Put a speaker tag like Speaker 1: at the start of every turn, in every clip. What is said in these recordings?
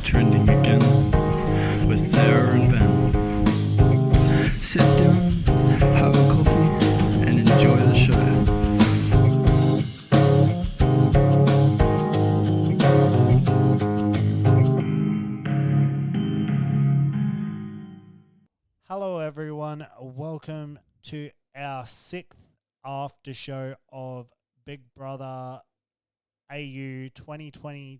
Speaker 1: trending again with Sarah and Ben. Sit down, have a coffee, and enjoy the show.
Speaker 2: Hello everyone, welcome to our sixth after show of Big Brother AU 2020-2022.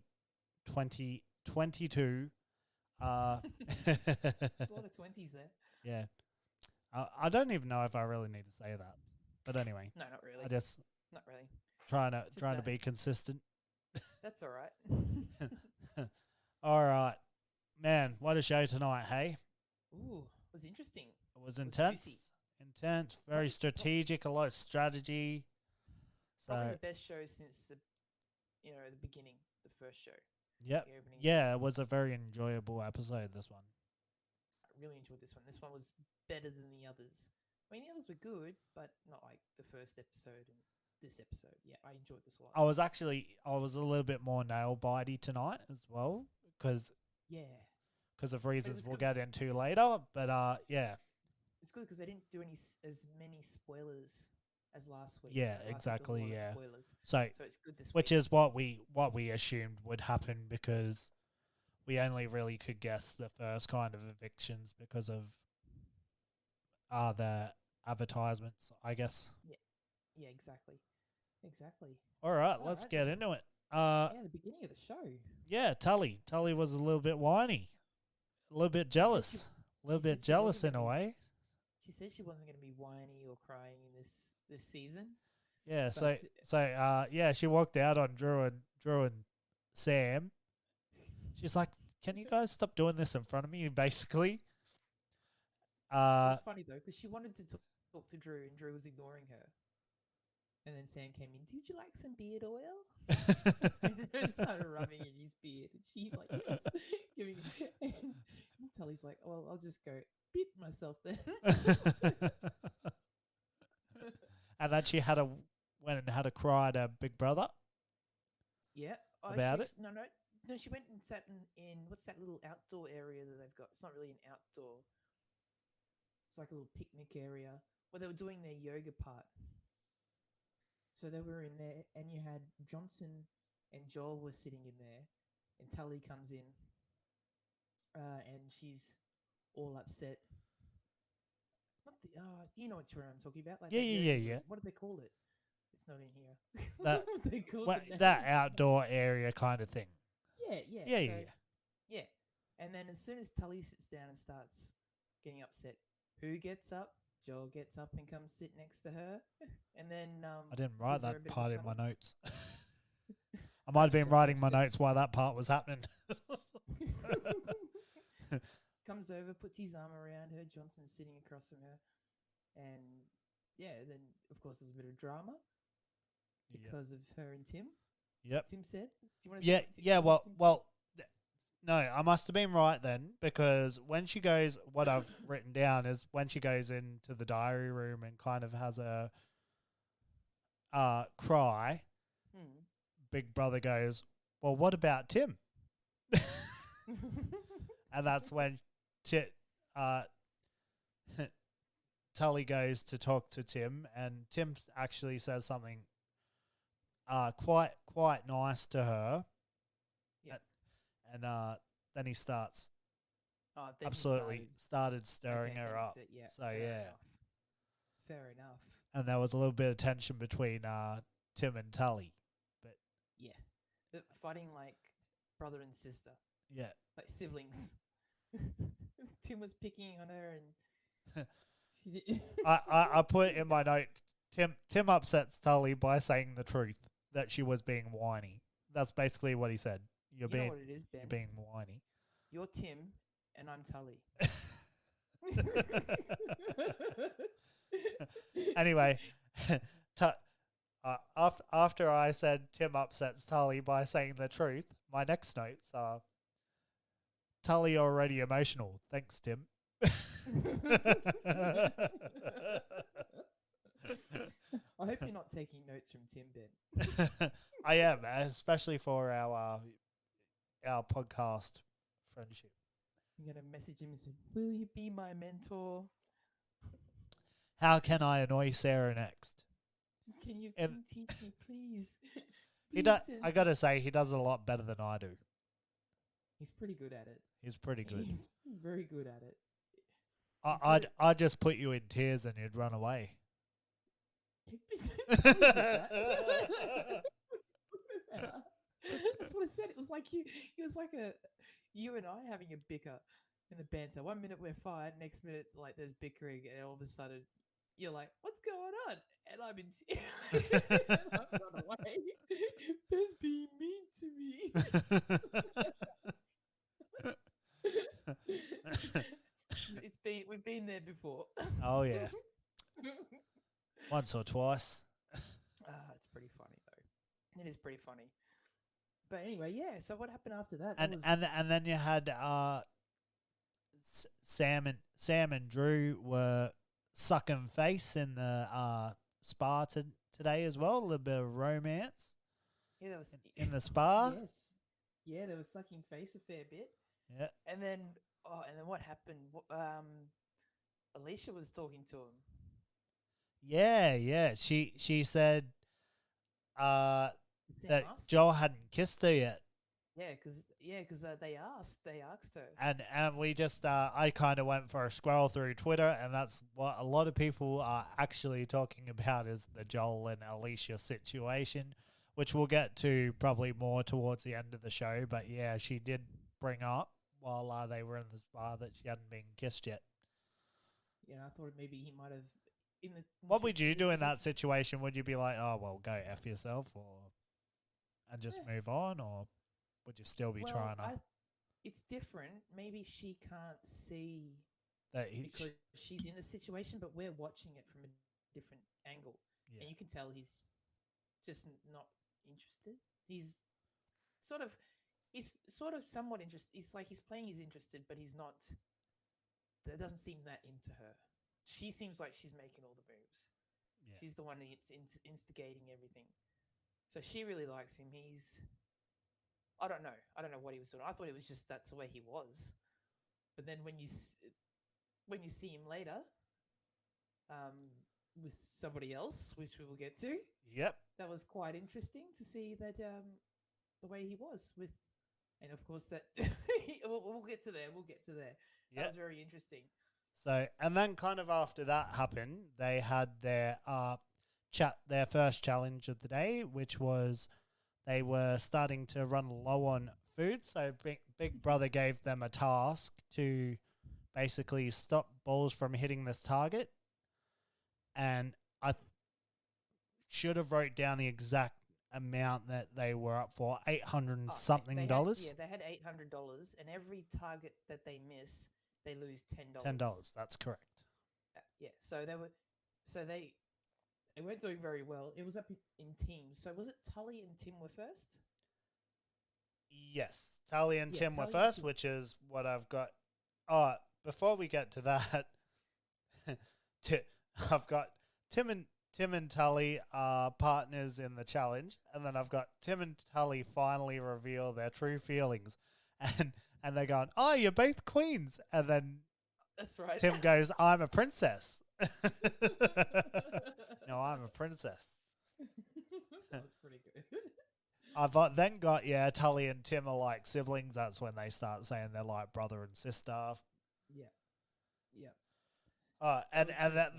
Speaker 3: A lot of 20s there.
Speaker 2: Yeah. I don't even know if I really need to say that. But anyway,
Speaker 3: No, not really.
Speaker 2: I just
Speaker 3: Not really.
Speaker 2: trying to
Speaker 3: Just
Speaker 2: be consistent.
Speaker 3: That's all right.
Speaker 2: All right. Man, what a show tonight, hey?
Speaker 3: Ooh, it was interesting.
Speaker 2: It was
Speaker 3: juicy.
Speaker 2: intense, very strategic, a lot of strategy.
Speaker 3: Probably
Speaker 2: So
Speaker 3: the best show since the beginning, the first show.
Speaker 2: yep.
Speaker 3: The opening
Speaker 2: Yeah, it was a very enjoyable episode, this one.
Speaker 3: I really enjoyed this one. This one was better than the others. I mean, the others were good, but not like the first episode and this episode. Yeah, I enjoyed this a lot.
Speaker 2: I was a little bit more nail bitey tonight as well because of reasons we'll get into later. But yeah,
Speaker 3: it's good because they didn't do as many spoilers as last week.
Speaker 2: Yeah,
Speaker 3: Last week
Speaker 2: exactly.
Speaker 3: there was a lot of
Speaker 2: Yeah.
Speaker 3: spoilers.
Speaker 2: So
Speaker 3: It's good this
Speaker 2: which
Speaker 3: week.
Speaker 2: is what we assumed would happen because we only really could guess the first kind of evictions because of the advertisements, I guess.
Speaker 3: Yeah, exactly.
Speaker 2: All right,
Speaker 3: All
Speaker 2: let's
Speaker 3: right,
Speaker 2: get
Speaker 3: then.
Speaker 2: into it.
Speaker 3: Yeah, the beginning of the show.
Speaker 2: Yeah, Tully was a little bit whiny, a little bit jealous, a little
Speaker 3: she
Speaker 2: bit
Speaker 3: said she
Speaker 2: jealous
Speaker 3: wasn't
Speaker 2: in a
Speaker 3: gonna
Speaker 2: way.
Speaker 3: She said she wasn't going to be whiny or crying in this season.
Speaker 2: Yeah,
Speaker 3: But
Speaker 2: yeah, she walked out on Drew and Sam. She's like, "Can you guys stop doing this in front of me?" Basically,
Speaker 3: it was funny though because she wanted to talk to Drew and Drew was ignoring her. And then Sam came in. Did you like some beard oil? And Drew started rubbing in his beard, and she's like, "Yes." And Tully's like, "Well, I'll just go beat myself then."
Speaker 2: and then she went and had a cry to Big Brother.
Speaker 3: Yeah.
Speaker 2: About it?
Speaker 3: No. She went and sat in what's that little outdoor area that they've got? It's not really an outdoor. It's like a little picnic area where they were doing their yoga part. So they were in there, and you had Johnson and Joel were sitting in there, and Tully comes in, and she's all upset. You know what I'm talking about? Like
Speaker 2: Yeah.
Speaker 3: What do they call it? It's not in here.
Speaker 2: They call that outdoor area kind of thing.
Speaker 3: Yeah. And then as soon as Tully sits down and starts getting upset, who gets up? Joel gets up and comes sit next to her. And then
Speaker 2: I didn't write
Speaker 3: gives her a
Speaker 2: that
Speaker 3: bit of
Speaker 2: part
Speaker 3: a
Speaker 2: in my
Speaker 3: cuddle.
Speaker 2: notes. I might have been writing my notes while that part was happening.
Speaker 3: Comes over, puts his arm around her. Johnson's sitting across from her. And then of course there's a bit of drama because of her and Tim.
Speaker 2: Yep.
Speaker 3: Tim said. Do you want to say
Speaker 2: no, I must have been right then because when she goes, what I've written down is when she goes into the diary room and kind of has a cry, Big Brother goes, "Well, what about Tim?" And that's when Tully goes to talk to Tim, and Tim actually says something quite nice to her.
Speaker 3: Yeah.
Speaker 2: And then he starts
Speaker 3: Then
Speaker 2: absolutely started stirring her up.
Speaker 3: Yeah,
Speaker 2: so yeah.
Speaker 3: Fair enough.
Speaker 2: And there was a little bit of tension between Tim and Tully. But
Speaker 3: yeah. They're fighting like brother and sister.
Speaker 2: Yeah.
Speaker 3: Like siblings. Tim was picking on her and
Speaker 2: I put in my note Tim upsets Tully by saying the truth that she was being whiny. That's basically what he said.
Speaker 3: You know what it is, Ben?
Speaker 2: You're being whiny.
Speaker 3: You're Tim and I'm Tully.
Speaker 2: Anyway, after I said Tim upsets Tully by saying the truth, my next notes are Tully already emotional. Thanks, Tim.
Speaker 3: I hope you're not taking notes from Tim, Ben.
Speaker 2: I am, especially for our podcast friendship.
Speaker 3: You're gonna message him and say, "Will you be my mentor?
Speaker 2: How can I annoy Sarah next?
Speaker 3: Can you
Speaker 2: And
Speaker 3: teach me, please?
Speaker 2: he
Speaker 3: Please,
Speaker 2: I
Speaker 3: sensei."
Speaker 2: gotta say, he does it a lot better than I do.
Speaker 3: He's pretty good at it.
Speaker 2: He's pretty good.
Speaker 3: He's very good at it.
Speaker 2: I,
Speaker 3: He's got
Speaker 2: I'd
Speaker 3: it-
Speaker 2: I'd just put you in tears and you'd run away.
Speaker 3: Totally said that. That's what I said. It was like you. It was like you and I having a bicker and a banter. 1 minute we're fine, next minute like there's bickering, and all of a sudden you're like, "What's going on?" And I'm in tears. And I run away. Ben's being mean to me. We've been there before.
Speaker 2: Oh yeah, once or twice.
Speaker 3: It's pretty funny though. It is pretty funny. But anyway, yeah. So what happened after that?
Speaker 2: And then you had Sam and Drew were sucking face in the spa today as well. A little bit of romance.
Speaker 3: Yeah, there was
Speaker 2: in the spa.
Speaker 3: Yes. Yeah, there was sucking face a fair bit.
Speaker 2: Yeah.
Speaker 3: And then what happened? Alicia was talking to him.
Speaker 2: Yeah. She said
Speaker 3: Sam
Speaker 2: that
Speaker 3: asked
Speaker 2: Joel hadn't kissed her yet.
Speaker 3: Yeah, because they asked her.
Speaker 2: And we just I kind of went for a scroll through Twitter, and that's what a lot of people are actually talking about is the Joel and Alicia situation, which we'll get to probably more towards the end of the show. But yeah, she did bring up while they were in the spa that she hadn't been kissed yet.
Speaker 3: Yeah, I thought maybe he might have.
Speaker 2: What would you do in that situation? Would you be like, oh well, go F yourself, and just move on, or would you still be trying to?
Speaker 3: It's different. Maybe she can't see
Speaker 2: That
Speaker 3: because she's in the situation, but we're watching it from a different angle, and you can tell he's just not interested. He's sort of somewhat interested. It's like he's playing he's interested, but he's not. That doesn't seem that into her. She seems like she's making all the moves. Yeah. She's the one that's instigating everything. So she really likes him. I don't know what he was doing. I thought it was just that's the way he was. But then when you see him later, with somebody else, which we will get to.
Speaker 2: Yep.
Speaker 3: That was quite interesting to see that the way he was with, and of course that we'll get to there. We'll get to there. That was very interesting.
Speaker 2: So, and then kind of after that happened, they had their their first challenge of the day, which was they were starting to run low on food. So Big Brother gave them a task to basically stop balls from hitting this target. And I should have wrote down the exact amount that they were up for, $800 something.
Speaker 3: They had $800, and every target that they miss, they lose $10.
Speaker 2: $10, that's correct.
Speaker 3: Yeah, so they weren't doing very well. It was up in teams. So was it Tully and Tim were first?
Speaker 2: Yes, Tully and Tim were first, which is what I've got. Oh, before we get to that, I've got Tim and Tully are partners in the challenge, and then I've got Tim and Tully finally reveal their true feelings, and they're going, "Oh, you're both queens," and then
Speaker 3: that's right.
Speaker 2: Tim goes, "I'm a princess." No, I'm a princess.
Speaker 3: That was pretty good.
Speaker 2: I've then got Tully and Tim are like siblings. That's when they start saying they're like brother and sister.
Speaker 3: Yeah.
Speaker 2: And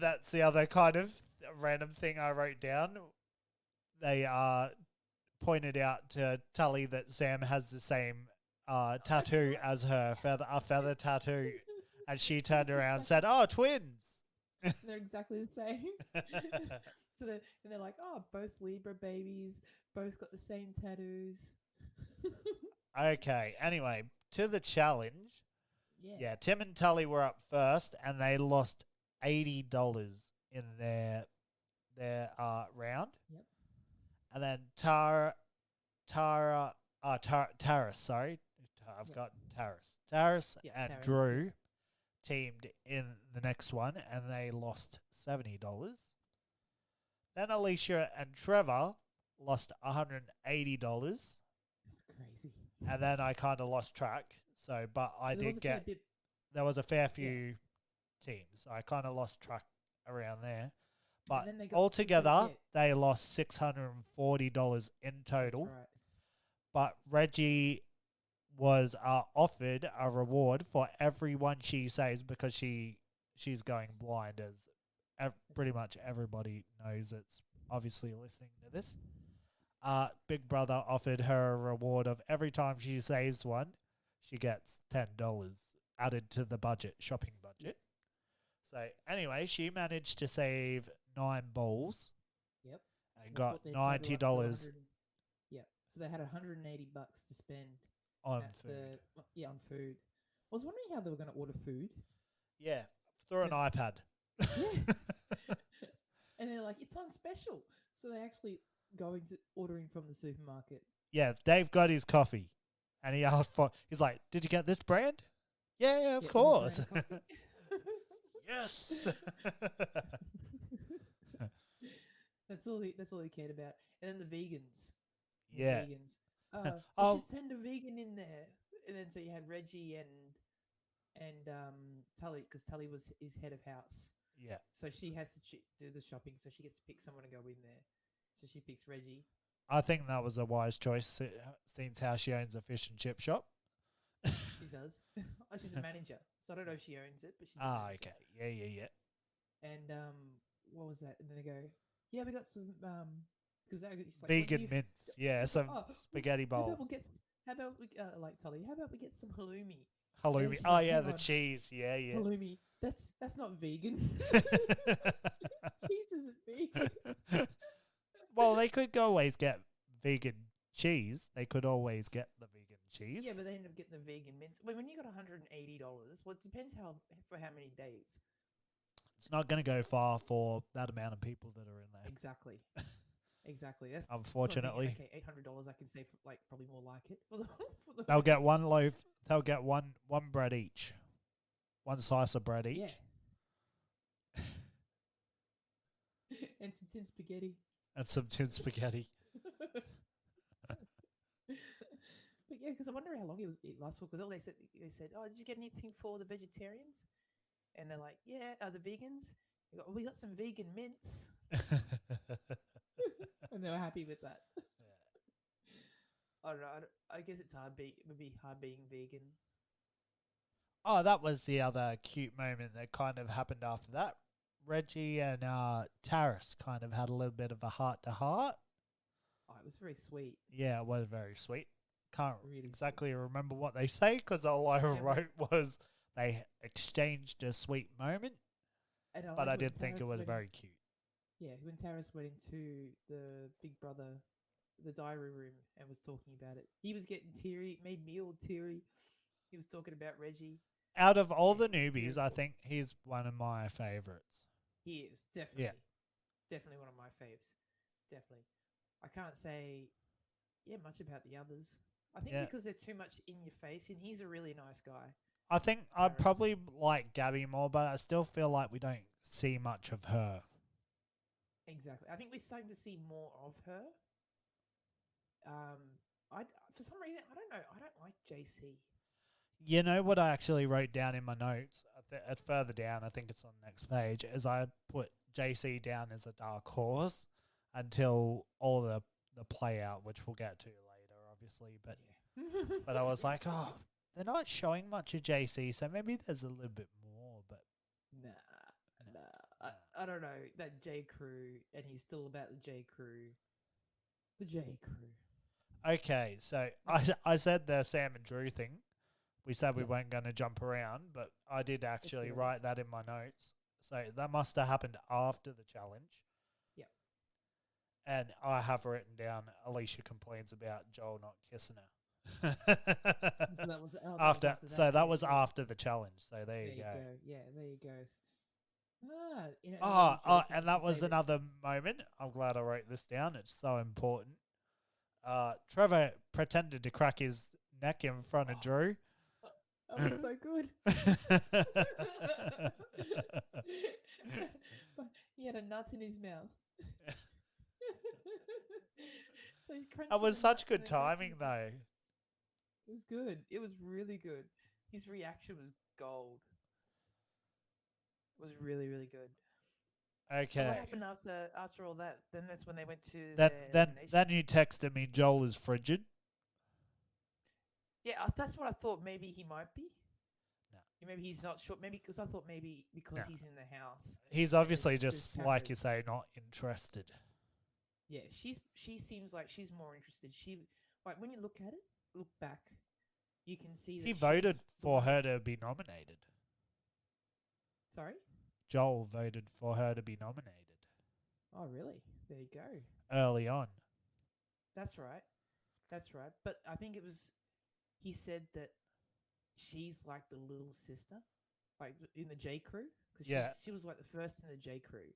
Speaker 2: that's the other kind of random thing I wrote down. They pointed out to Tully that Sam has the same tattoo as her, a feather tattoo, and she turned around and said, "Oh, twins."
Speaker 3: They're exactly the same. So they're like, "Oh, both Libra babies, both got the same tattoos."
Speaker 2: Okay. Anyway, to the challenge.
Speaker 3: Yeah.
Speaker 2: Tim and Tully were up first, and they lost $80 in their round.
Speaker 3: Yep.
Speaker 2: And then Taras, sorry. I've got Taras. Taras and
Speaker 3: Taras.
Speaker 2: Drew teamed in the next one, and they lost $70. Then Alicia and Trevor lost $180.
Speaker 3: That's crazy.
Speaker 2: And then I kind of lost track. So, but I
Speaker 3: But there was
Speaker 2: did
Speaker 3: a fair
Speaker 2: get
Speaker 3: bit.
Speaker 2: there was a fair
Speaker 3: Yeah.
Speaker 2: few teams. So I kind of lost track around there.
Speaker 3: And
Speaker 2: But
Speaker 3: then they got
Speaker 2: altogether,
Speaker 3: yeah,
Speaker 2: they lost $640 in
Speaker 3: that's
Speaker 2: total.
Speaker 3: right.
Speaker 2: But Reggie was offered a reward for everyone she saves because she's going blind, as pretty much everybody knows. It's obviously listening to this. Big Brother offered her a reward of every time she saves one, she gets $10 added to the shopping budget. So anyway, she managed to save 9 balls
Speaker 3: Yep.
Speaker 2: and
Speaker 3: So that
Speaker 2: got
Speaker 3: brought their total up to
Speaker 2: $90
Speaker 3: 100. Yeah. So they had $180 to spend
Speaker 2: on
Speaker 3: at
Speaker 2: food.
Speaker 3: on food. I was wondering how they were going to order food.
Speaker 2: Yeah, through an
Speaker 3: And-
Speaker 2: iPad.
Speaker 3: Yeah. And they're like, it's on special. So they actually ordering from the supermarket.
Speaker 2: Yeah, Dave got his coffee, and he asked for. He's like, "Did you get this brand?" Yeah, of
Speaker 3: Yeah,
Speaker 2: course.
Speaker 3: Inner brand coffee.
Speaker 2: Yes.
Speaker 3: That's all he cared about. And then the vegans.
Speaker 2: Yeah.
Speaker 3: Vegans. We
Speaker 2: Oh,
Speaker 3: should send a vegan in there. And then so you had Reggie and Tully, because Tully was his head of house.
Speaker 2: yeah.
Speaker 3: So she has to do the shopping. So she gets to pick someone to go in there. So she picks Reggie.
Speaker 2: I think that was a wise choice, since how she owns a fish and chip shop.
Speaker 3: She does. Oh, she's a manager. So I don't know if she owns it, but she's a manager.
Speaker 2: Okay. Yeah.
Speaker 3: And what was that? And then they go, yeah, we got some because it's like
Speaker 2: Vegan mints. Yeah, some spaghetti
Speaker 3: How
Speaker 2: bowl.
Speaker 3: about we get? How about we like Tully? How about we get some halloumi?
Speaker 2: Halloumi.
Speaker 3: she's
Speaker 2: Oh
Speaker 3: like,
Speaker 2: yeah,
Speaker 3: hang
Speaker 2: the
Speaker 3: on.
Speaker 2: cheese. Yeah.
Speaker 3: Halloumi. That's not vegan. Cheese isn't vegan.
Speaker 2: Well, they could always get vegan cheese. They could always get the vegan cheese.
Speaker 3: Yeah, but they end up getting the vegan mints. Wait, when you got $180, well, it depends for how many days.
Speaker 2: It's not going to go far for that amount of people that are in there.
Speaker 3: Exactly. Exactly. That's
Speaker 2: Unfortunately.
Speaker 3: okay. $800. I can say like probably more like it.
Speaker 2: They'll get one loaf. They'll get one bread each. One slice of bread each.
Speaker 3: Yeah. And some tin spaghetti.
Speaker 2: And some tin spaghetti.
Speaker 3: But yeah, because I wonder how long it lasts for. Because all they said, oh, did you get anything for the vegetarians? And they're like, yeah, the vegans. We got some vegan mints. And they were happy with that. I don't know. I guess it's hard. It would be hard being vegan.
Speaker 2: Oh, that was the other cute moment that kind of happened after that. Reggie and Taris kind of had a little bit of a heart-to-heart.
Speaker 3: Oh, it was very sweet.
Speaker 2: Yeah, it was very sweet. Can't
Speaker 3: Really
Speaker 2: exactly remember what they say because all I wrote was they exchanged a sweet moment. But I did think it was very cute.
Speaker 3: Yeah, when Taris went into the Big Brother, the diary room, and was talking about it, he was getting teary. It made me all teary. He was talking about Reggie.
Speaker 2: Out of all the newbies, I think he's one of my favorites.
Speaker 3: He is, definitely. Definitely one of my faves. Definitely. I can't say much about the others. I think because they're too much in your face, and he's a really nice guy.
Speaker 2: I think I'd probably like Gabby more, but I still feel like we don't see much of her.
Speaker 3: Exactly. I think we're starting to see more of her. For some reason, I don't know. I don't like JC.
Speaker 2: You know what I actually wrote down in my notes at further down, I think it's on the next page, is I put JC down as a dark horse until all the play out, which we'll get to later, obviously. But but I was like, oh, they're not showing much of JC, so maybe there's a little bit more. But
Speaker 3: nah. I don't know that J Crew, and he's still about the J Crew. The J Crew.
Speaker 2: Okay, so I said the Sam and Drew thing. We said we weren't going to jump around, but I did actually write that in my notes. So that must have happened after the challenge.
Speaker 3: Yep.
Speaker 2: And I have written down Alicia complains about Joel not kissing her.
Speaker 3: So that was
Speaker 2: after. So that was after the challenge. So there you go.
Speaker 3: Yeah, there you go.
Speaker 2: And that was another moment. I'm glad I wrote this down. It's so important. Trevor pretended to crack his neck in front of Drew.
Speaker 3: That was so good. He had a nut in his mouth. So he's crunching.
Speaker 2: That was such good timing, though.
Speaker 3: It was good. It was really good. His reaction was gold. It was really, really good. So what
Speaker 2: Okay.
Speaker 3: happened after all that? Then that's when they went to
Speaker 2: That
Speaker 3: their
Speaker 2: then
Speaker 3: elimination.
Speaker 2: then you texted me Joel is frigid.
Speaker 3: Yeah, that's what I thought. Maybe he might be.
Speaker 2: No.
Speaker 3: Maybe he's not sure. Maybe because I thought maybe because
Speaker 2: No.
Speaker 3: he's in the house.
Speaker 2: He's
Speaker 3: and
Speaker 2: obviously
Speaker 3: there's
Speaker 2: just like you
Speaker 3: cameras.
Speaker 2: say, not interested.
Speaker 3: Yeah, she seems like she's more interested. She like when you look at it, look back, you can see
Speaker 2: He
Speaker 3: that she's
Speaker 2: voted
Speaker 3: the
Speaker 2: for
Speaker 3: one
Speaker 2: her
Speaker 3: that.
Speaker 2: to be nominated.
Speaker 3: Sorry.
Speaker 2: Joel voted for her to be nominated
Speaker 3: Oh, really? There you go.
Speaker 2: early on.
Speaker 3: That's right. That's right. But I think it was. He said that she's like the little sister, like in the J Crew, because
Speaker 2: Yeah.
Speaker 3: she was like the first in the J Crew,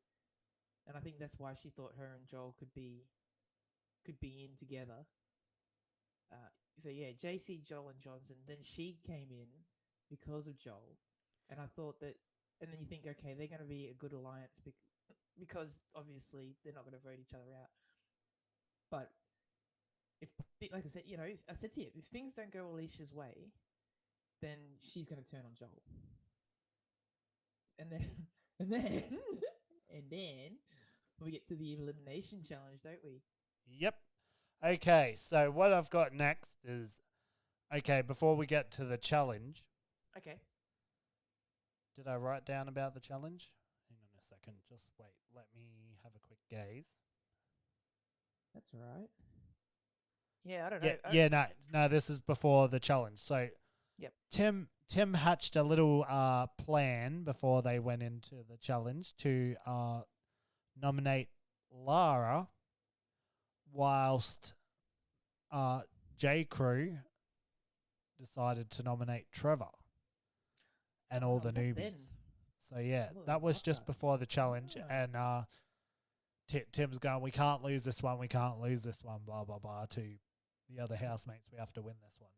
Speaker 3: and I think that's why she thought her and Joel could be in together. So yeah, JC, Joel, and Johnson. Then she came in because of Joel, and I thought that, and then you think, okay, they're going to be a good alliance because obviously they're not going to vote each other out. But if, like I said, I said to you, if things don't go Alicia's way, then she's going to turn on Joel, and then, and then, and then we get to the elimination challenge, don't we?
Speaker 2: Yep. Okay, so what I've got next is before we get to the challenge,
Speaker 3: Okay.
Speaker 2: did I write down about the challenge? Hang on a second. Just wait. Let me have a quick gaze.
Speaker 3: That's all right. Yeah, I don't
Speaker 2: Yeah,
Speaker 3: know.
Speaker 2: yeah, no, this is before the challenge. So
Speaker 3: Yep.
Speaker 2: Tim hatched a little plan before they went into the challenge to nominate Lara, whilst J Crew decided to nominate Trevor and all the
Speaker 3: Was that
Speaker 2: newbies.
Speaker 3: then?
Speaker 2: So yeah,
Speaker 3: Oh,
Speaker 2: that
Speaker 3: that's
Speaker 2: was just
Speaker 3: after.
Speaker 2: before the challenge,
Speaker 3: Ah.
Speaker 2: and Tim's going, we can't lose this one, blah blah blah. To the other housemates, we have to win this one.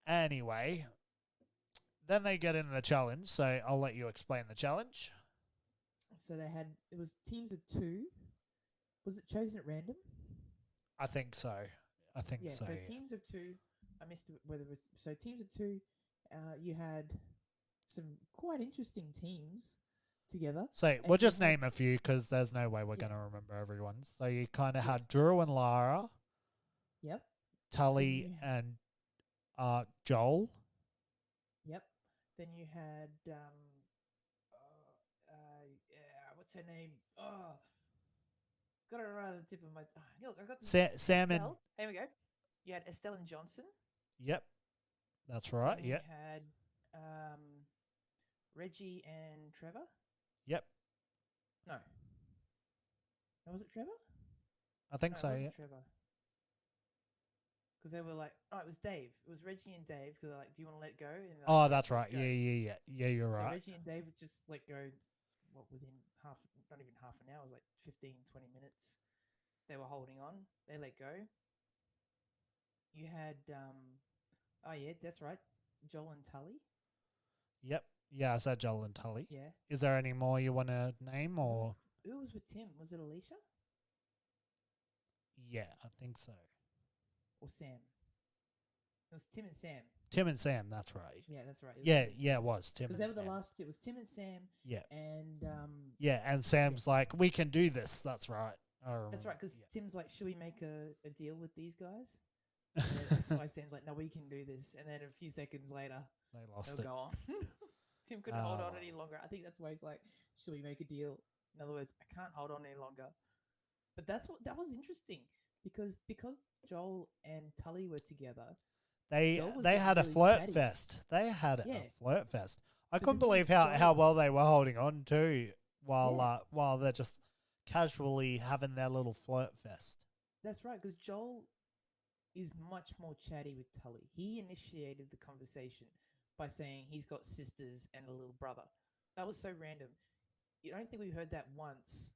Speaker 2: Anyway, then they get into the challenge. So I'll let you explain the challenge.
Speaker 3: So it was teams of two. Was it chosen at random?
Speaker 2: I think so.
Speaker 3: Yeah. So teams of two. I missed whether it was so teams of two. You had some quite interesting teams together.
Speaker 2: So we'll just name a few because there's no way we're
Speaker 3: Yeah.
Speaker 2: going to remember everyone. So you kind of
Speaker 3: Yeah.
Speaker 2: had Drew and Lara,
Speaker 3: Yep.
Speaker 2: Tully and Joel.
Speaker 3: Yep. Then you had what's her name? Oh, got it right on the tip of my. Look, I got
Speaker 2: Sam and
Speaker 3: Estelle. Here we go. You had Estelle and Johnson.
Speaker 2: yep, that's right.
Speaker 3: Then you
Speaker 2: Yep,
Speaker 3: had Reggie and Trevor.
Speaker 2: yep.
Speaker 3: No. Was it Trevor?
Speaker 2: I think
Speaker 3: No,
Speaker 2: so.
Speaker 3: it wasn't
Speaker 2: Yeah.
Speaker 3: Trevor. Because they were like, oh, it was Dave. It was Reggie and Dave because they're like, do you want to let go? And like,
Speaker 2: Oh,
Speaker 3: yeah,
Speaker 2: that's right.
Speaker 3: let's go.
Speaker 2: Yeah. You're
Speaker 3: So
Speaker 2: right.
Speaker 3: Reggie and Dave would just let go, within not even half an hour, it was like 15, 20 minutes. They were holding on. They let go. You had, oh yeah, that's right, Joel and Tully.
Speaker 2: Yep. Yeah, I said Joel and Tully.
Speaker 3: Yeah.
Speaker 2: Is there any more you want to name or?
Speaker 3: Who was with Tim? Was it Alicia
Speaker 2: Yeah, I think so.
Speaker 3: or Sam? It was Tim and Sam.
Speaker 2: Tim and Sam. That's right.
Speaker 3: Yeah, that's right.
Speaker 2: Yeah, it was Tim.
Speaker 3: Because
Speaker 2: and
Speaker 3: they were
Speaker 2: Sam.
Speaker 3: the last two. It was Tim and Sam.
Speaker 2: Yeah.
Speaker 3: And
Speaker 2: yeah, and Sam's like, we can do this. That's right.
Speaker 3: That's right. Because Tim's like, should we make a deal with these guys?
Speaker 2: Yeah.
Speaker 3: And that's why Sam's like, no, we can do this. And then a few seconds later,
Speaker 2: They lost
Speaker 3: they'll
Speaker 2: it.
Speaker 3: go on. Tim couldn't hold on any longer. I think that's why he's like, should we make a deal? In other words, I can't hold on any longer. But that was interesting because Joel and Tully were together.
Speaker 2: They had a flirt fest. They had a flirt fest. I couldn't believe how well they were holding on too, while they're just casually having their little flirt fest.
Speaker 3: That's right, because Joel is much more chatty with Tully. He initiated the conversation by saying he's got sisters and a little brother. That was so random. I don't think we heard that once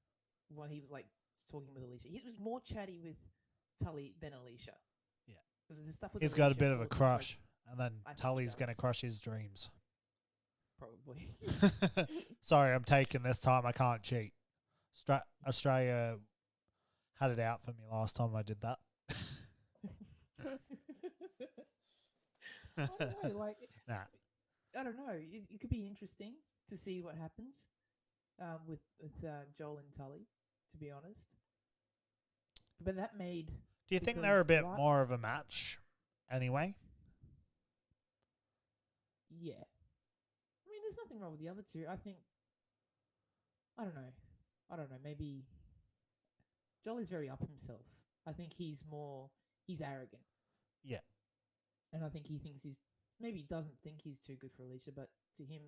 Speaker 3: when he was like talking with Alicia. He was more chatty with Tully than Alicia.
Speaker 2: Yeah,
Speaker 3: because the stuff with
Speaker 2: he's
Speaker 3: Alicia,
Speaker 2: got a bit of a crush, and then Tully's going to crush his dreams.
Speaker 3: Probably.
Speaker 2: Sorry, I'm taking this time. I can't cheat. Australia had it out for me last time I did that.
Speaker 3: I don't know. Like,
Speaker 2: Nah.
Speaker 3: I don't know. It could be interesting to see what happens with Joel and Tully. To be honest, but that made
Speaker 2: Do you think they're a
Speaker 3: because
Speaker 2: bit more of a match anyway?
Speaker 3: yeah. I mean, there's nothing wrong with the other two. I think I don't know. I don't know. Maybe Joel is very up himself. I think he's arrogant,
Speaker 2: Yeah.
Speaker 3: and I think he thinks he's maybe doesn't think he's too good for Alicia, but to him,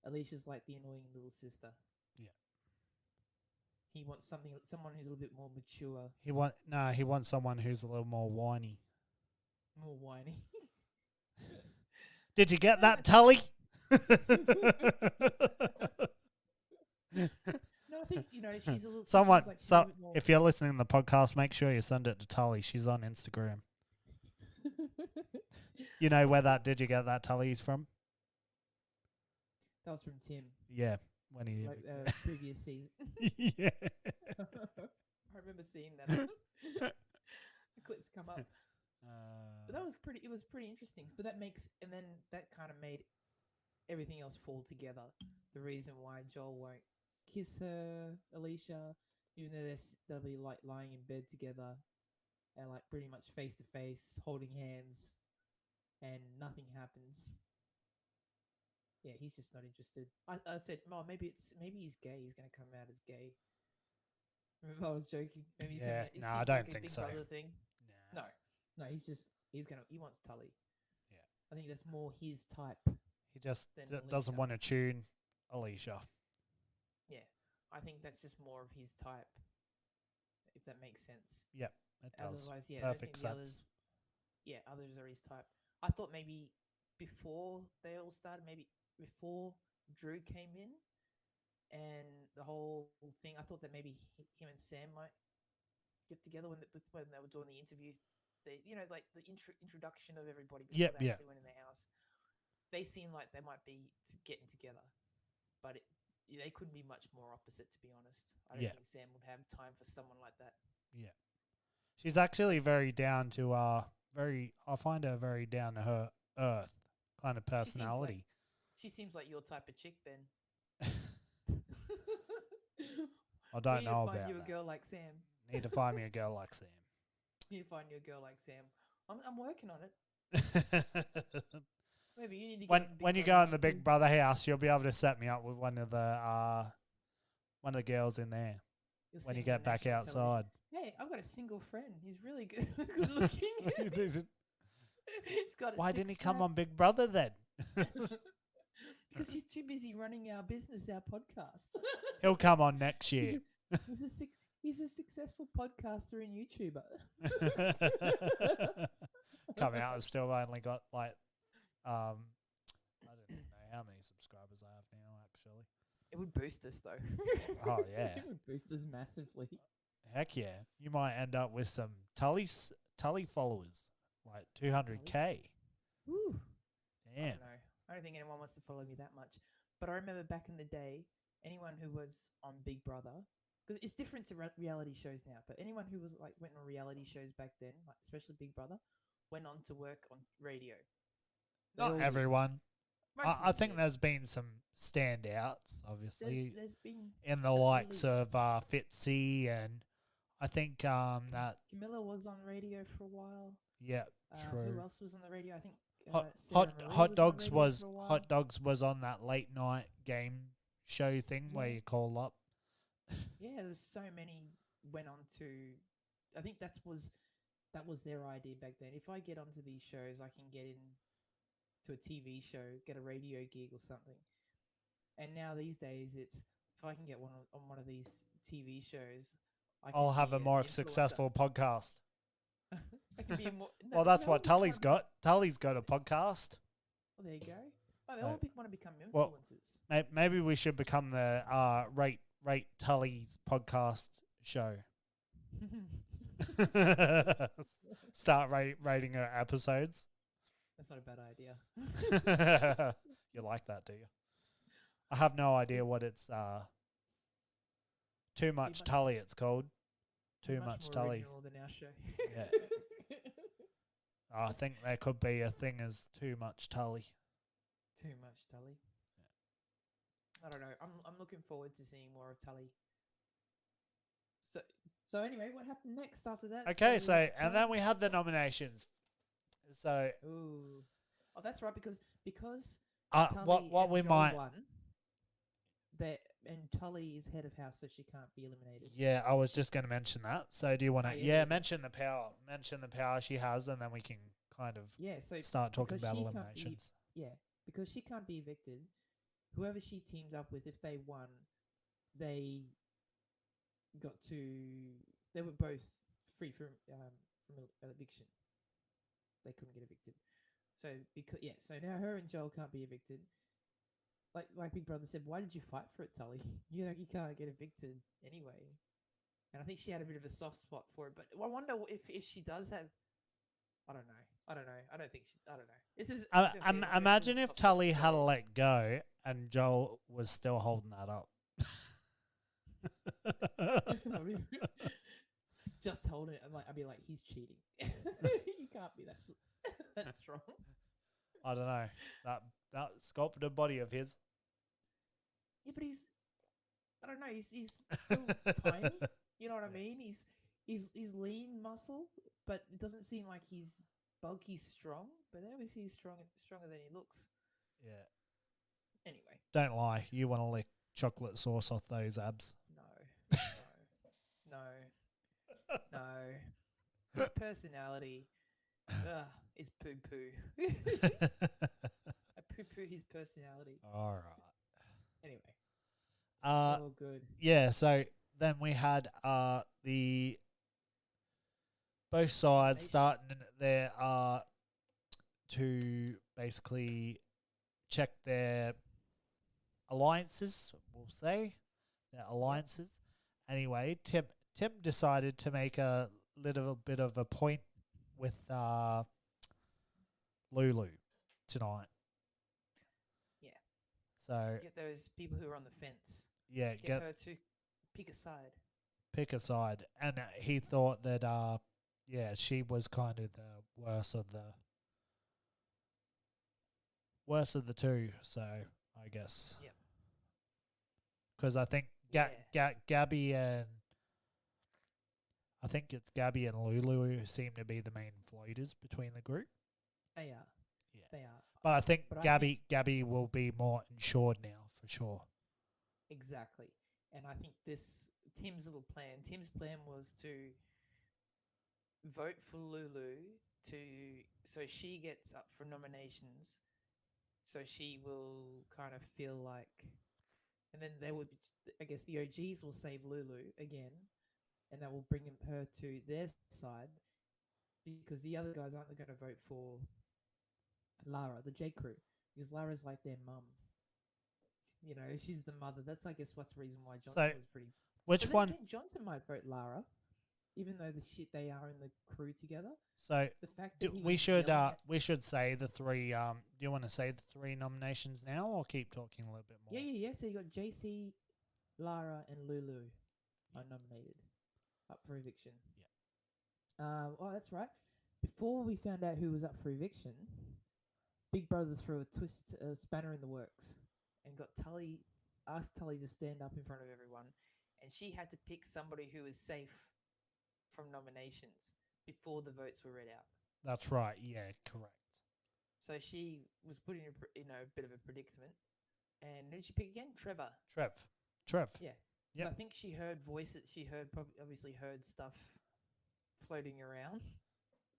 Speaker 3: Alicia's like the annoying little sister.
Speaker 2: Yeah.
Speaker 3: He wants someone who's a little bit more mature,
Speaker 2: He wants someone who's a little more whiny.
Speaker 3: more whiny.
Speaker 2: Did you get that, Tully?
Speaker 3: No, I think she's a little. She
Speaker 2: Someone,
Speaker 3: seems like she's a little bit more.
Speaker 2: if you're listening to the podcast, make sure you send it to Tully. She's on Instagram. You know where that "Did you get that, Tully" is from?
Speaker 3: That was from Tim,
Speaker 2: Yeah, when he
Speaker 3: like previous season.
Speaker 2: yeah.
Speaker 3: I remember seeing that. The clips come up, but that was pretty. It was pretty interesting. But and then that kind of made everything else fall together. The reason why Joel won't kiss her, Alicia, even though they'll be like lying in bed together and like pretty much face to face, holding hands, and nothing happens. Yeah, he's just not interested. I said, "Mom, maybe he's gay. He's gonna come out as gay." Remember, I was joking. Maybe he's doing it.
Speaker 2: No, I don't think so.
Speaker 3: Brother thing. No, he wants Tully.
Speaker 2: Yeah,
Speaker 3: I think that's more his type.
Speaker 2: he just doesn't
Speaker 3: Alicia.
Speaker 2: want to tune Alicia.
Speaker 3: Yeah, I think that's just more of his type. If that makes sense.
Speaker 2: Yeah, it does.
Speaker 3: Otherwise, yeah,
Speaker 2: Perfect sense.
Speaker 3: Others are his type. I thought maybe before they all started, maybe before Drew came in, and the whole thing, I thought that maybe him and Sam might get together when they were doing the interview. They, like the introduction of everybody before they actually went in the house. They seem like they might be getting together, but they couldn't be much more opposite, to be honest. I don't think Sam would have time for someone like that.
Speaker 2: Yeah, she's actually very down to I find her very down to her earth kind of personality.
Speaker 3: She seems like your type of chick, Ben.
Speaker 2: I don't know about
Speaker 3: that. Need to find you a
Speaker 2: that.
Speaker 3: girl like Sam.
Speaker 2: Need to find me a girl like Sam.
Speaker 3: Need to find you a girl like Sam. I'm working on it. Maybe you need to
Speaker 2: when you go in the Big Brother house, you'll be able to set me up with one of the girls in there. When you get back outside.
Speaker 3: Hey, I've got a single friend. He's really good, good looking. He's got.
Speaker 2: Why didn't he come on Big Brother then?
Speaker 3: Because he's too busy running our business, our podcast.
Speaker 2: He'll come on next year.
Speaker 3: He's a successful podcaster and YouTuber.
Speaker 2: Come out and still only got like I don't know how many subscribers I have now actually.
Speaker 3: It would boost us though.
Speaker 2: Oh yeah.
Speaker 3: It would boost us massively.
Speaker 2: Heck yeah. You might end up with some Tully followers. Like 200k.
Speaker 3: Woo.
Speaker 2: Damn.
Speaker 3: I don't know. I don't think anyone wants to follow me that much. But I remember back in the day, anyone who was on Big Brother, because it's different to reality shows now, but anyone who was like went on reality shows back then, like especially Big Brother, went on to work on radio.
Speaker 2: Not everyone. I think there's been some standouts, obviously.
Speaker 3: There's been
Speaker 2: in the likes of Fitzy, and I think that
Speaker 3: Camilla was on radio for a while.
Speaker 2: Yeah, true.
Speaker 3: Who else was on the radio? I think
Speaker 2: Hot Dogs was on that late night game show thing where you call up.
Speaker 3: Yeah, there was so many went on to. I think that was their idea back then. If I get onto these shows, I can get in to a TV show, get a radio gig or something. And now these days, it's if I can get on one of these TV shows,
Speaker 2: I'll have a more successful podcast.
Speaker 3: I can be a more.
Speaker 2: Well, that's what Tully's got. Tully's got a podcast.
Speaker 3: Well, there you go. Oh, they all want to become influencers.
Speaker 2: Well, maybe we should become the Rate Tully's podcast show. Start rating her episodes.
Speaker 3: That's not a bad idea.
Speaker 2: You like that, do you? I have no idea what it's Too Much Tully it's called. Too Much Tully.
Speaker 3: Than our show.
Speaker 2: Yeah. I think there could be a thing as too much Tully.
Speaker 3: Too much Tully. I don't know. I'm looking forward to seeing more of Tully. So so anyway, what happened next after that?
Speaker 2: Okay,
Speaker 3: we
Speaker 2: so
Speaker 3: had the
Speaker 2: and then we
Speaker 3: challenge.
Speaker 2: had the nominations. So
Speaker 3: Ooh. Oh, that's right. Because Tully
Speaker 2: what
Speaker 3: and
Speaker 2: we
Speaker 3: Joel
Speaker 2: might,
Speaker 3: won. That and Tully is head of house, so she can't be eliminated.
Speaker 2: yeah, I was just going to mention that. So do you want
Speaker 3: Oh,
Speaker 2: to,
Speaker 3: yeah, yeah.
Speaker 2: mention the power she has, and then we can kind of
Speaker 3: Yeah, so
Speaker 2: start talking
Speaker 3: because
Speaker 2: about
Speaker 3: she can't be
Speaker 2: eliminations.
Speaker 3: because she can't be evicted, whoever she teamed up with, if they won, they got to they were both free from eviction. They couldn't get evicted. So so now her and Joel can't be evicted. Like Big Brother said, why did you fight for it, Tully? You can't get evicted anyway. And I think she had a bit of a soft spot for it. But I wonder if she does have. I don't know. I don't know. I don't think she. I don't know. This is
Speaker 2: Imagine if Tully had let go and Joel was still holding that up.
Speaker 3: just holding it. I'd be like, he's cheating. You can't be that strong.
Speaker 2: I don't know, that sculpted body of his.
Speaker 3: Yeah, but I don't know. He's still tiny. You know what I mean? He's lean muscle, but it doesn't seem like he's bulky strong. But obviously he's stronger than he looks.
Speaker 2: Yeah.
Speaker 3: Anyway,
Speaker 2: Don't lie. You want to lick chocolate sauce off those abs.
Speaker 3: no. No. His personality is poo poo. I poo poo his personality.
Speaker 2: All right.
Speaker 3: Anyway.
Speaker 2: Oh,
Speaker 3: good.
Speaker 2: Yeah, so then we had the both sides starting there to basically check their alliances, we'll say. Their alliances. Yep. Anyway, Tim decided to make a little bit of a point with Lulu tonight.
Speaker 3: Yeah.
Speaker 2: So
Speaker 3: get those people who are on the fence.
Speaker 2: Yeah,
Speaker 3: get her to pick a side.
Speaker 2: Pick a side, and he thought that she was kind of the worst of the two. So I guess.
Speaker 3: Yep.
Speaker 2: Because I think Gabby and I think it's Gabby and Lulu who seem to be the main floaters between the group.
Speaker 3: They are. Yeah. They are.
Speaker 2: But I think Gabby will be more insured now for sure.
Speaker 3: Exactly. And I think Tim's plan was to vote for Lulu so she gets up for nominations, so she will kind of feel like, and then I guess the OGs will save Lulu again, and that will bring her to their side, because the other guys aren't going to vote for Lara, the J Crew, because Lara's like their mum. You know, she's the mother. That's, I guess, what's the reason why Johnson was pretty.
Speaker 2: Which one?
Speaker 3: Johnson might vote Lara, even though the shit they are in the crew together.
Speaker 2: So
Speaker 3: the fact that
Speaker 2: we should say the three. Do you want to say the three nominations now, or keep talking a little bit more?
Speaker 3: Yeah. So you got JC, Lara, and Lulu are nominated up for eviction. Yeah. Oh, that's right. Before we found out who was up for eviction, Big Brother threw a spanner in the works, and asked Tully to stand up in front of everyone, and she had to pick somebody who was safe from nominations before the votes were read out.
Speaker 2: That's right. Yeah, correct.
Speaker 3: So she was put in a bit of a predicament. And did she pick again? Trevor.
Speaker 2: Trev.
Speaker 3: Yeah. Yep. So I think she heard voices. She obviously heard stuff floating around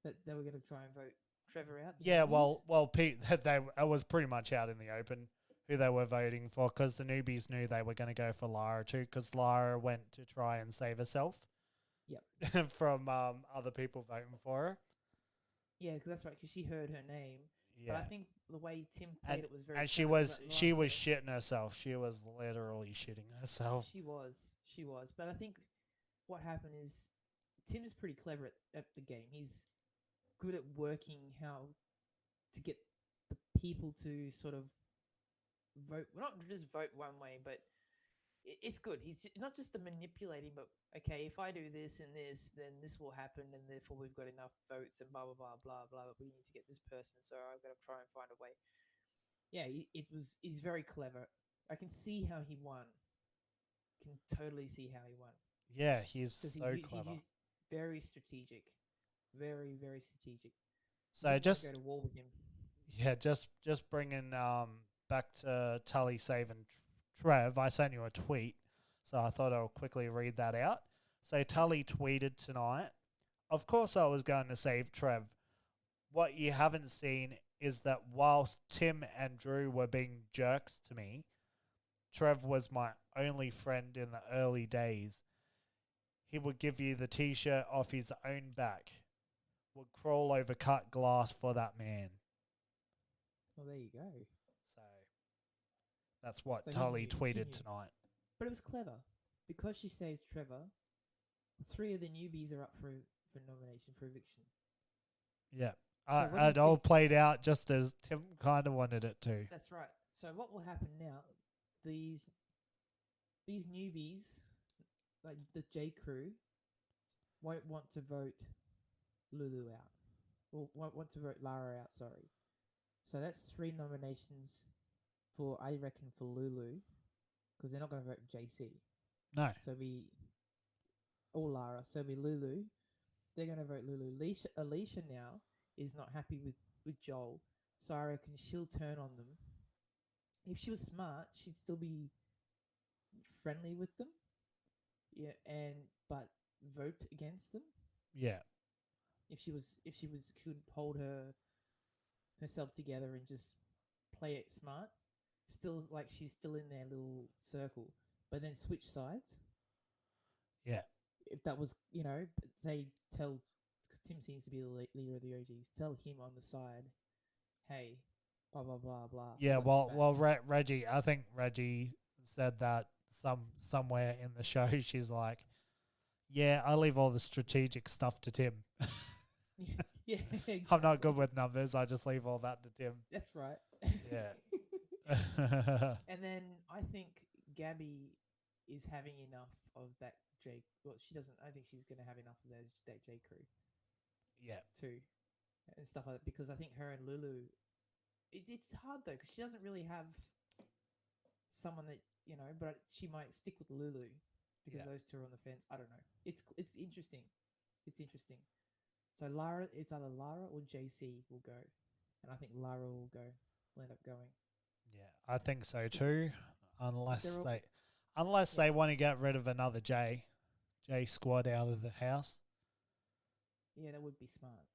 Speaker 3: that they were going to try and vote Trevor out.
Speaker 2: Yeah, well, Pete, it was pretty much out in the open who they were voting for, because the newbies knew they were going to go for Lara too, because Lara went to try and save herself.
Speaker 3: Yep.
Speaker 2: From other people voting for her.
Speaker 3: Yeah, because that's right. Because she heard her name. Yeah. But I think the way Tim played it was very.
Speaker 2: And she was shitting herself. She was literally shitting herself.
Speaker 3: She was. But I think what happened is Tim's pretty clever at the game. He's good at working how to get the people to sort of vote. Well, not just vote one way, but it's good. Not just the manipulating, but okay, if I do this and this, then this will happen, and therefore we've got enough votes and blah blah blah blah blah. But we need to get this person, so I've got to try and find a way. Yeah, it was. He's very clever. I can see how he won. Can totally see how he won
Speaker 2: Yeah, he's
Speaker 3: because
Speaker 2: so clever.
Speaker 3: he's very strategic, very strategic. You
Speaker 2: So
Speaker 3: didn't want to
Speaker 2: just
Speaker 3: go to war with him.
Speaker 2: yeah, just bringing back to Tully saving Trev. I sent you a tweet, so I thought I'll quickly read that out. So Tully tweeted tonight, "Of course I was going to save Trev. What you haven't seen is that whilst Tim and Drew were being jerks to me, Trev was my only friend in the early days. He would give you the t-shirt off his own back, would crawl over cut glass for that man."
Speaker 3: Well, there you go.
Speaker 2: So that's what
Speaker 3: So
Speaker 2: Tully
Speaker 3: she
Speaker 2: tweeted
Speaker 3: knew,
Speaker 2: tonight.
Speaker 3: but it was clever because she saves Trevor. 3 of the newbies are up for nomination for eviction.
Speaker 2: Yeah.
Speaker 3: So what do you
Speaker 2: It all
Speaker 3: think?
Speaker 2: played out just as Tim kind of wanted it to.
Speaker 3: That's right. So what will happen now? These newbies, like the J Crew, won't want to vote Lulu out, or won't want to vote Lara out. Sorry. So that's 3 nominations for, I reckon, for Lulu, because they're not going to vote JC.
Speaker 2: No.
Speaker 3: So or Lara. So it'll be Lulu. They're going to vote Lulu. Alicia now is not happy with Joel, so I reckon she'll turn on them. If she was smart, she'd still be friendly with them. Yeah, but vote against them.
Speaker 2: Yeah.
Speaker 3: If she could hold herself together and just play it smart, still like she's still in their little circle, but then switch sides.
Speaker 2: Yeah.
Speaker 3: If that was, say, tell Tim seems to be the leader of the OGs, tell him on the side, hey, blah blah blah blah.
Speaker 2: Yeah. Well, Reggie. I think Reggie said that somewhere in the show. She's like, "Yeah, I leave all the strategic stuff to Tim.
Speaker 3: Yeah, exactly.
Speaker 2: I'm not good with numbers. I just leave all that to Tim."
Speaker 3: That's right.
Speaker 2: Yeah.
Speaker 3: And then I think Gabby is having enough of that J. Well, she doesn't. I think she's going to have enough of that J Crew
Speaker 2: Yeah.
Speaker 3: too, and stuff like that. Because I think her and Lulu, it's hard though, because she doesn't really have someone that but she might stick with Lulu because
Speaker 2: Yeah.
Speaker 3: those two are on the fence. I don't know. It's interesting. It's interesting. So Lara, it's either Lara or JC will go, and I think Lara will end up going.
Speaker 2: Yeah, I think so too. Unless
Speaker 3: They're all-
Speaker 2: they
Speaker 3: Yeah.
Speaker 2: they want to get rid of another J squad out of the house.
Speaker 3: Yeah, that would be smart.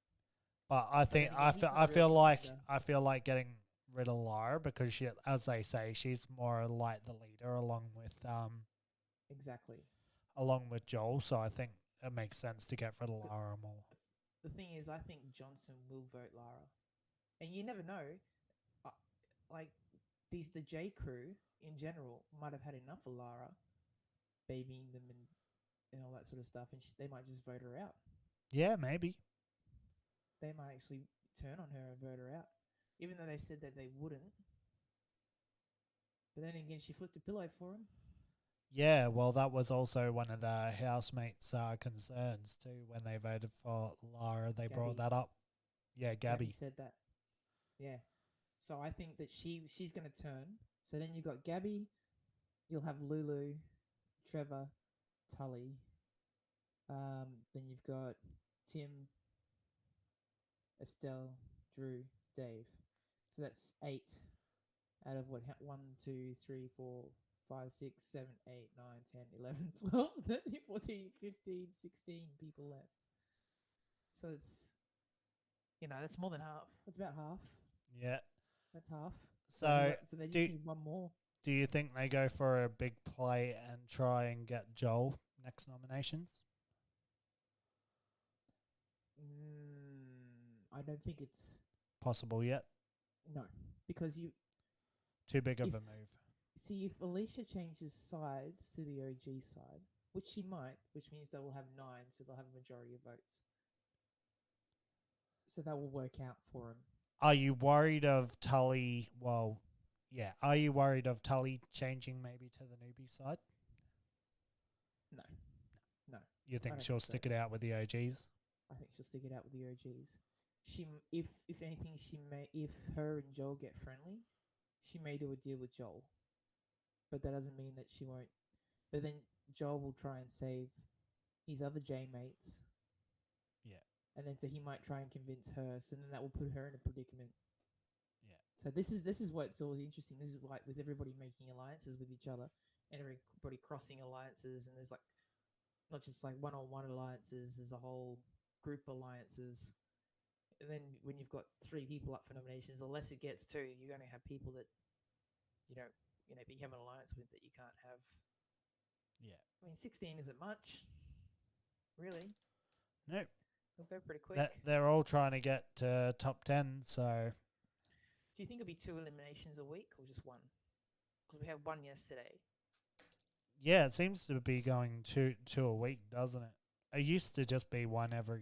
Speaker 2: But I think
Speaker 3: then again, he's not
Speaker 2: I
Speaker 3: a
Speaker 2: feel
Speaker 3: real
Speaker 2: like
Speaker 3: contender.
Speaker 2: getting rid of Lara because she, as they say, she's more like the leader
Speaker 3: Exactly.
Speaker 2: along with Joel. So I think it makes sense to get rid of
Speaker 3: The,
Speaker 2: Lara more.
Speaker 3: the thing is, I think Johnson will vote Lara, and you never know. Uh, like the J Crew in general might have had enough of Lara, babying them and all that sort of stuff, and they might just vote her out.
Speaker 2: Yeah, maybe.
Speaker 3: They might actually turn on her and vote her out, even though they said that they wouldn't. But then again, she flipped a pillow for him.
Speaker 2: Yeah, well, that was also one of the housemates' concerns too when they voted for Lara. They brought
Speaker 3: Gabby.
Speaker 2: that up. Yeah, Gabby.
Speaker 3: Said that. Yeah. So I think that she's going to turn. So then you've got Gabby. You'll have Lulu, Trevor, Tully. Then you've got Tim, Estelle, Drew, Dave. So that's 8 out of what? 1, 2, 3, 4, 5, 6, 7, 8, 9, 10, 11, 12, 13, 14, 15, 16 people left. So it's, that's more than half. That's about half.
Speaker 2: Yeah.
Speaker 3: That's half.
Speaker 2: So
Speaker 3: they just need one more.
Speaker 2: Do you think they go for a big play and try and get Joel next nominations?
Speaker 3: I don't think it's
Speaker 2: Possible yet?
Speaker 3: no, because
Speaker 2: Too big of
Speaker 3: if-
Speaker 2: a move.
Speaker 3: see if Alicia changes sides to the OG side, which she might, which means they will have 9, so they'll have a majority of votes. So that will work out for them.
Speaker 2: Are you worried of Tully? Well, yeah. Are you worried of Tully changing maybe to the newbie side?
Speaker 3: No, no.
Speaker 2: You
Speaker 3: I
Speaker 2: think
Speaker 3: don't
Speaker 2: she'll
Speaker 3: think so.
Speaker 2: stick it out with the OGs?
Speaker 3: I think she'll stick it out with the OGs. If anything, if her and Joel get friendly, she may do a deal with Joel, but that doesn't mean that she won't. But then Joel will try and save his other J mates,
Speaker 2: Yeah,
Speaker 3: and then so he might try and convince her. So then that will put her in a predicament.
Speaker 2: yeah,
Speaker 3: So this is what's always interesting. This is like with everybody making alliances with each other, and everybody crossing alliances, and there's like not just like one-on-one alliances. There's a whole group alliances. And then when you've got three people up for nominations, the less it gets to, you're going to have people that you don't, you have an alliance with that you can't have.
Speaker 2: yeah.
Speaker 3: I mean, 16 isn't much, really.
Speaker 2: No,
Speaker 3: It'll go pretty quick.
Speaker 2: they're all trying to get to top 10. So
Speaker 3: Do you think it'll be 2 eliminations a week or just one? Because we had one yesterday.
Speaker 2: yeah, it seems to be going two a week, doesn't it? It used to just be one every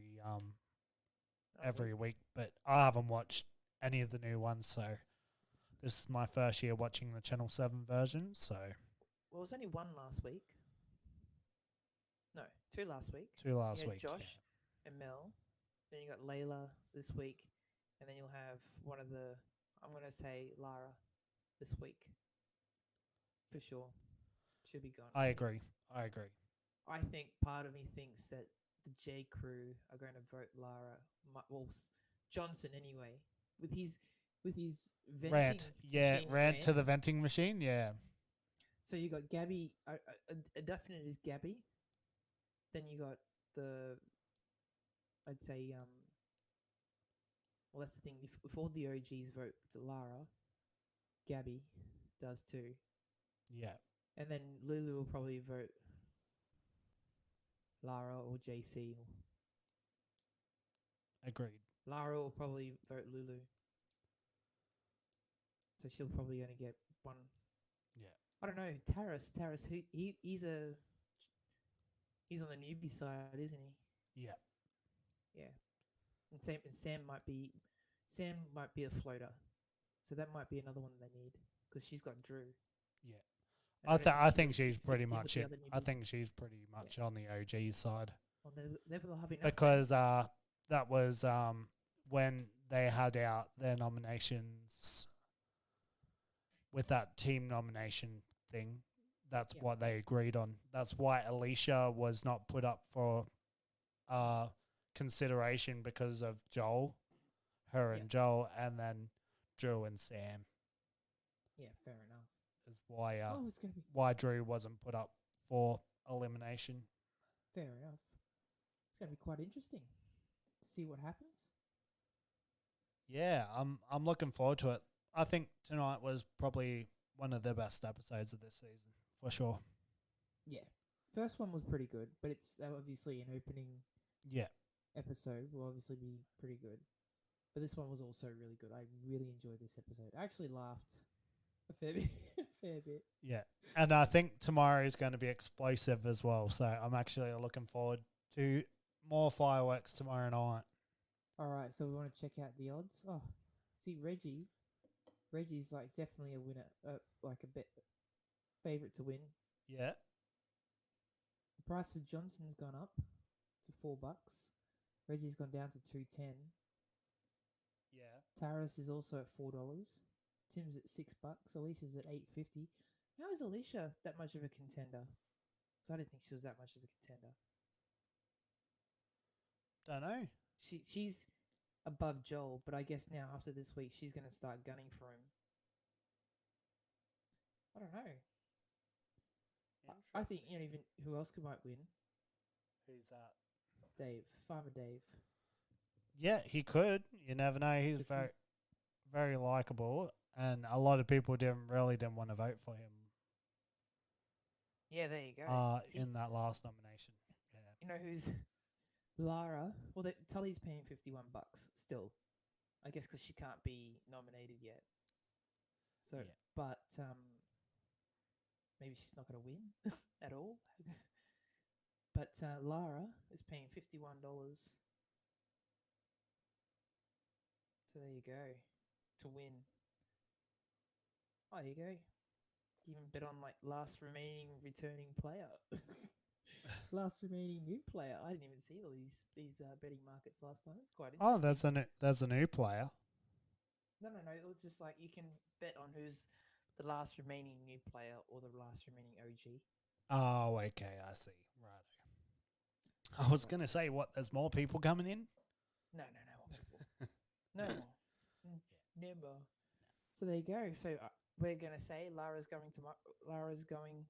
Speaker 2: week, but I haven't watched any of the new ones, so this is my first year watching the Channel 7 version, so
Speaker 3: Well, it was only one last week. No, 2 last week.
Speaker 2: two last
Speaker 3: You had
Speaker 2: week.
Speaker 3: Josh and Mel. Then you got Layla this week, and then you'll have one of the. I'm gonna say Lara this week for sure. She'll be gone.
Speaker 2: Yeah. I agree.
Speaker 3: I think part of me thinks that the J crew are going to vote Lara. Well, Johnson anyway, with his venting
Speaker 2: Rant. Yeah,
Speaker 3: machine
Speaker 2: rant to the venting machine. Yeah.
Speaker 3: So you got Gabby. A definite is Gabby. Then you got the. I'd say well, that's the thing. If all the OGs vote to Lara, Gabby does too.
Speaker 2: Yeah.
Speaker 3: And then Lulu will probably vote Lara or JC.
Speaker 2: Agreed.
Speaker 3: Lara will probably vote Lulu. So she'll probably only get one.
Speaker 2: Yeah.
Speaker 3: I don't know. Taras, he's on the newbie side, isn't he?
Speaker 2: Yeah.
Speaker 3: Yeah. And Sam might be a floater. So that might be another one they need because she's got Drew.
Speaker 2: Yeah.
Speaker 3: And
Speaker 2: I think she's pretty
Speaker 3: fits in with
Speaker 2: much
Speaker 3: the
Speaker 2: it.
Speaker 3: other
Speaker 2: I
Speaker 3: newbies.
Speaker 2: think she's pretty much on the OG side.
Speaker 3: Well, they'll have enough.
Speaker 2: Because that was when they had out their nominations with that team nomination thing. That's
Speaker 3: Yeah.
Speaker 2: what they agreed on. That's why Alicia was not put up for consideration because of Joel, her and Joel, and then Drew and Sam.
Speaker 3: Yeah, fair enough.
Speaker 2: Is why
Speaker 3: it's gonna be
Speaker 2: why Drew wasn't put up for elimination.
Speaker 3: fair enough. It's gonna be quite interesting to see what happens.
Speaker 2: Yeah, I'm looking forward to it. I think tonight was probably one of the best episodes of this season, for sure.
Speaker 3: Yeah, first one was pretty good, but it's obviously an opening
Speaker 2: Yeah,
Speaker 3: episode will obviously be pretty good. But this one was also really good. I really enjoyed this episode. I actually laughed a fair bit. fair bit.
Speaker 2: yeah. And I think tomorrow is going to be explosive as well. So I'm actually looking forward to more fireworks tomorrow night.
Speaker 3: All right, so we want to check out the odds. Oh, see Reggie. Reggie's like definitely a winner, like a bit favorite to win.
Speaker 2: Yeah,
Speaker 3: The price of Johnson's gone up to $4. Reggie's gone down to $2.10.
Speaker 2: yeah.
Speaker 3: Taras is also at $4. Tim's at $6. Alicia's at $8.50. How is Alicia that much of a contender? So I didn't think she was that much of a contender.
Speaker 2: Don't know.
Speaker 3: She's above Joel, but I guess now after this week she's going to start gunning for him. I don't know. I think even who else might win?
Speaker 2: Who's that?
Speaker 3: Dave, Farmer Dave.
Speaker 2: Yeah, he could. You never know. He's very likable, and a lot of people didn't want to vote for him.
Speaker 3: Yeah, there you go.
Speaker 2: In that last nomination. Yeah.
Speaker 3: You know who's Lara? Well, Tully's paying $51 still. I guess because she can't be nominated yet. So,
Speaker 2: Yeah.
Speaker 3: but maybe she's not going to win at all. But Lara is paying $51. So there you go to win. Oh, there you go. You can bet on like last remaining returning player. Last remaining new player. I didn't even see all these betting markets last time. It's quite
Speaker 2: Oh,
Speaker 3: interesting.
Speaker 2: there's a new player.
Speaker 3: No. It was just like you can bet on who's the last remaining new player or the last remaining OG.
Speaker 2: Oh, okay, I see. Right. I was gonna say, what? There's more people coming in.
Speaker 3: No more people. No more. Never. So there you go. So we're gonna say Lara's going tomorrow. Lara's going.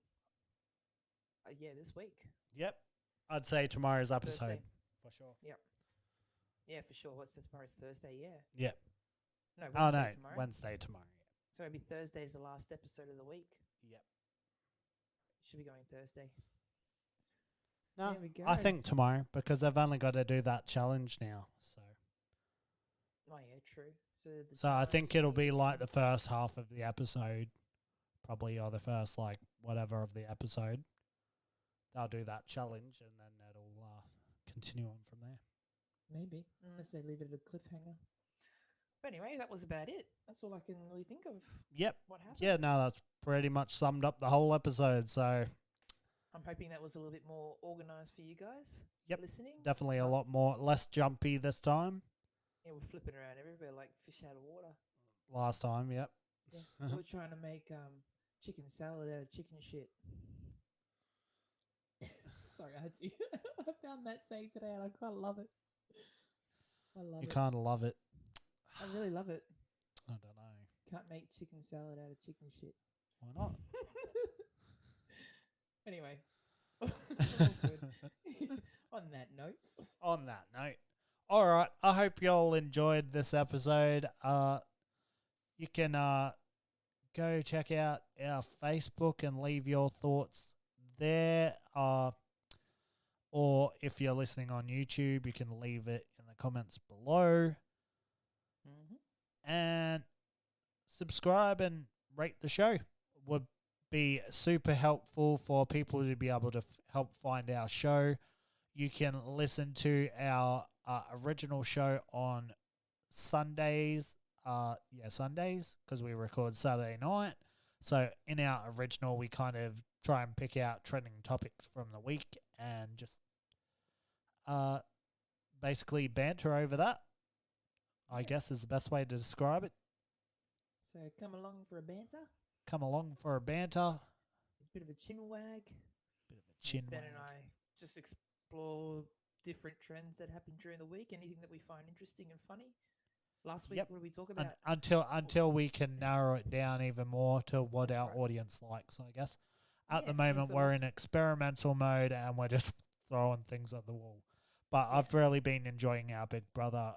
Speaker 3: Yeah, this week.
Speaker 2: Yep, I'd say tomorrow's episode
Speaker 3: Thursday.
Speaker 2: for sure.
Speaker 3: Yep. Yeah, for sure. What's tomorrow's Thursday? Yeah.
Speaker 2: Yep.
Speaker 3: No,
Speaker 2: Oh
Speaker 3: Wednesday
Speaker 2: no,
Speaker 3: tomorrow.
Speaker 2: Wednesday tomorrow.
Speaker 3: So maybe Thursday's the last episode of the week.
Speaker 2: Yep.
Speaker 3: Should be going Thursday.
Speaker 2: No,
Speaker 3: There we go.
Speaker 2: I think tomorrow because they've only got to do that challenge now. So.
Speaker 3: Oh yeah, true. The
Speaker 2: So I think
Speaker 3: challenge
Speaker 2: it'll be
Speaker 3: is-
Speaker 2: like the first half of the episode, probably, or the first like whatever of the episode. They'll do that challenge and then it'll continue on from there.
Speaker 3: maybe, unless they leave it at a cliffhanger. But anyway, that was about it. That's all I can really think of.
Speaker 2: Yep.
Speaker 3: What happened?
Speaker 2: Yeah, no, that's pretty much summed up the whole episode. So
Speaker 3: I'm hoping that was a little bit more organized for you guys.
Speaker 2: Yep,
Speaker 3: Listening.
Speaker 2: definitely a lot more, less jumpy this time.
Speaker 3: Yeah, we're flipping around everywhere like fish out of water.
Speaker 2: Last time, yep.
Speaker 3: Yeah, we're trying to make chicken salad out of chicken shit. Sorry, I had to. I found that saying today, and I kind of love it. I love
Speaker 2: You
Speaker 3: it.
Speaker 2: kind of love it.
Speaker 3: I really love it.
Speaker 2: I don't know.
Speaker 3: Can't make chicken salad out of chicken shit.
Speaker 2: Why not?
Speaker 3: Anyway, all good. On that note,
Speaker 2: On that note, all right. I hope you all enjoyed this episode. You can go check out our Facebook and leave your thoughts there. Or if you're listening on YouTube, you can leave it in the comments below. And subscribe and rate the show. Would be super helpful for people to be able to help find our show. You can listen to our original show on Sundays. Sundays, because we record Saturday night. So in our original, we kind of try and pick out trending topics from the week and just basically banter over that, I guess is the best way to describe it.
Speaker 3: So come along for a banter.
Speaker 2: Come along for a banter.
Speaker 3: A bit of a chin wag.
Speaker 2: Bit of a chin
Speaker 3: Ben
Speaker 2: wag.
Speaker 3: and I just explore different trends that happen during the week. Anything that we find interesting and funny. Last week,
Speaker 2: Yep.
Speaker 3: what did we talk
Speaker 2: Un-
Speaker 3: about?
Speaker 2: until we can narrow it down even more to what
Speaker 3: That's
Speaker 2: our
Speaker 3: right.
Speaker 2: audience likes, I guess. At the
Speaker 3: Yeah,
Speaker 2: moment,
Speaker 3: so
Speaker 2: we're
Speaker 3: let's-
Speaker 2: in experimental mode and we're just throwing things at the wall. But
Speaker 3: Yeah.
Speaker 2: I've really been enjoying our Big Brother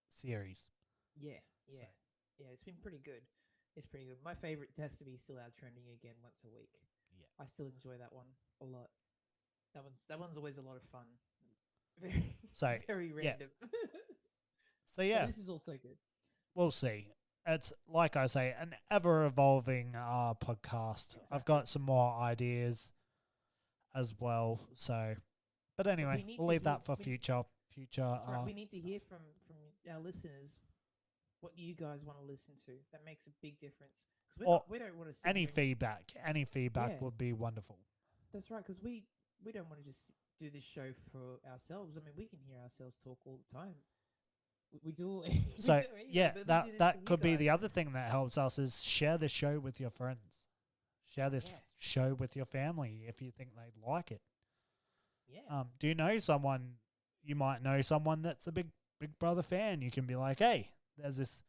Speaker 2: series.
Speaker 3: Yeah.
Speaker 2: So-
Speaker 3: Yeah, it's been pretty good. It's pretty good. My favorite has to be still out trending again once a week.
Speaker 2: Yeah.
Speaker 3: I still enjoy that one a lot. That one's always a lot of fun. Very
Speaker 2: So,
Speaker 3: very
Speaker 2: yeah.
Speaker 3: random.
Speaker 2: So yeah,
Speaker 3: This is also good.
Speaker 2: we'll see. It's, like I say, an ever-evolving podcast. I've got some more ideas as well. So, but anyway,
Speaker 3: need
Speaker 2: we'll
Speaker 3: to
Speaker 2: leave that
Speaker 3: hear-
Speaker 2: for
Speaker 3: we-
Speaker 2: future.
Speaker 3: That's right. We need to
Speaker 2: stuff.
Speaker 3: hear from our listeners what you guys want to listen to. That makes a big difference. Because we don't want to
Speaker 2: Any feedback
Speaker 3: Yeah.
Speaker 2: would be wonderful.
Speaker 3: That's right. Because we don't want to just do this show for ourselves. I mean, we can hear ourselves talk all the time. We do. we
Speaker 2: So
Speaker 3: do anyway,
Speaker 2: yeah,
Speaker 3: but we do
Speaker 2: that
Speaker 3: this for
Speaker 2: that
Speaker 3: you
Speaker 2: could be the
Speaker 3: guys.
Speaker 2: other thing that helps us is share this show with your friends. Share this
Speaker 3: Yeah.
Speaker 2: show with your family if you think they'd like it.
Speaker 3: Yeah.
Speaker 2: Do you know someone? You might know someone that's a Big Brother fan. You can be like, hey, there's this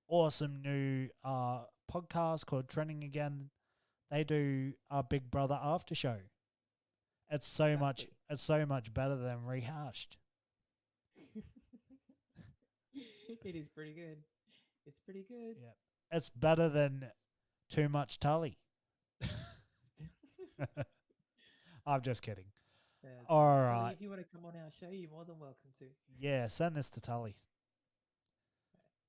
Speaker 2: awesome new podcast called Trending Again. They do a Big Brother after show. It's so much.
Speaker 3: Exactly.
Speaker 2: It's so much better than Rehashed.
Speaker 3: It is pretty good. It's pretty good.
Speaker 2: Yeah, it's better than Too Much Tully. I'm just kidding. All
Speaker 3: Tully,
Speaker 2: right.
Speaker 3: if you want to come on our show, you're more than welcome to.
Speaker 2: Yeah, send this to Tully.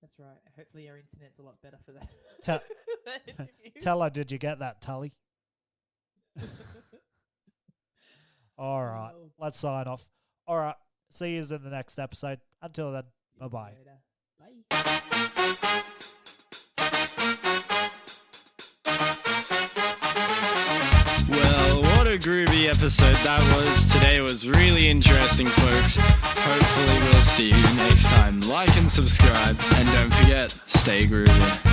Speaker 3: That's right. Hopefully, our internet's a lot better for that.
Speaker 2: Tell-
Speaker 3: that interview.
Speaker 2: Tell her, did you get that, Tully? All right.
Speaker 3: Oh.
Speaker 2: Let's sign off. All right. See you in the next episode. Until then,
Speaker 3: See you
Speaker 2: bye-bye.
Speaker 3: later. Bye.
Speaker 1: Well, what a groovy episode that was. Today was really interesting, folks. Hopefully we'll see you next time. Like and subscribe, and don't forget, stay groovy.